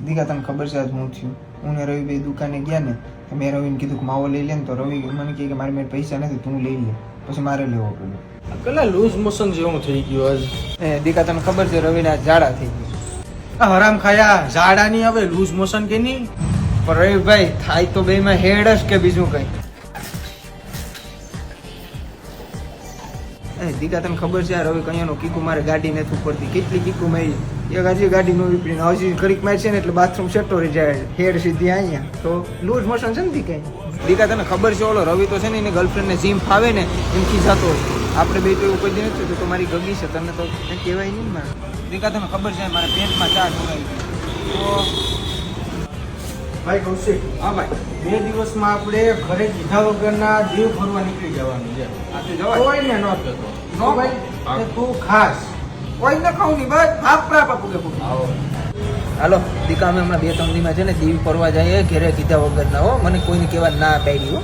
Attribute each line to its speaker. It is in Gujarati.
Speaker 1: દીકા તને ખબર છે આજ હું થયું? હું ને રવિ ભાઈ દુકાને ગયા ને તો મેં રવિને કીધું કે માવો લઈ લે ને, તો રવિ મને કહે કે મારી મેં પૈસા નથી, તું લઈ લે. પછી મારે લેવો પડ્યો.
Speaker 2: કલા લૂઝ મોશન જેવું થઈ ગયું આજ.
Speaker 1: દીકા તને ખબર છે રવિના ઝાડા થઈ ગયા.
Speaker 2: આ હરામ ખાયા ઝાડા નહીં હવે લૂઝ મોશન કે નહીં?
Speaker 1: પણ રવિભાઈ થાય તો બેમાં હેડ જ કે બીજું કઈ? દીકા તને ખબર છે આ રવિ કયાનો કીકુ મારે ગાડી નથી ઉપડતી, કેટલી કીકુ મારી, એક હજી ગાડી નો વિપરીને હજી ઘડીક મારી છે ને એટલે બાથરૂમ સેટો રહી જાય, હેડ સીધી અહીંયા. તો લૂઝ મોશન છે ને દીકા. દીકા તને ખબર છે ઓલો રવિ તો છે ને એને ગર્લફ્રેન્ડ ને જીમ ફાવે ને એમ ખીજાતો હોય. આપણે બે તો એવું કોઈ દી નથી, તો મારી ગગી છે, તને તો કઈ કહેવાય નહીં મારે. દીકા તને ખબર છે મારા પેટમાં ચા ઢોળાઈ ગઈ. તો
Speaker 2: ભાઈ કૌશિક,
Speaker 1: હા ભાઈ,
Speaker 2: 2 દિવસમાં આપણે ઘરે કીધા વગરના દીવ ફરવા નીકળી જવાનું છે.
Speaker 1: આ તો જવાય.
Speaker 2: કોઈને ન કહેતો.
Speaker 1: નો
Speaker 2: ભાઈ તું ખાસ
Speaker 1: કોઈ ન ખાવ નહીં, બસ આપરા પાપુકે પૂગે.
Speaker 2: આવો.
Speaker 1: હાલો દીકા, અમે હમણાં 2-3 દીમાં છે ને દીવ ફરવા જઈએ ઘેરે કીધા વગર ના હો, મને કોઈને કહેવા ના પાડી હો.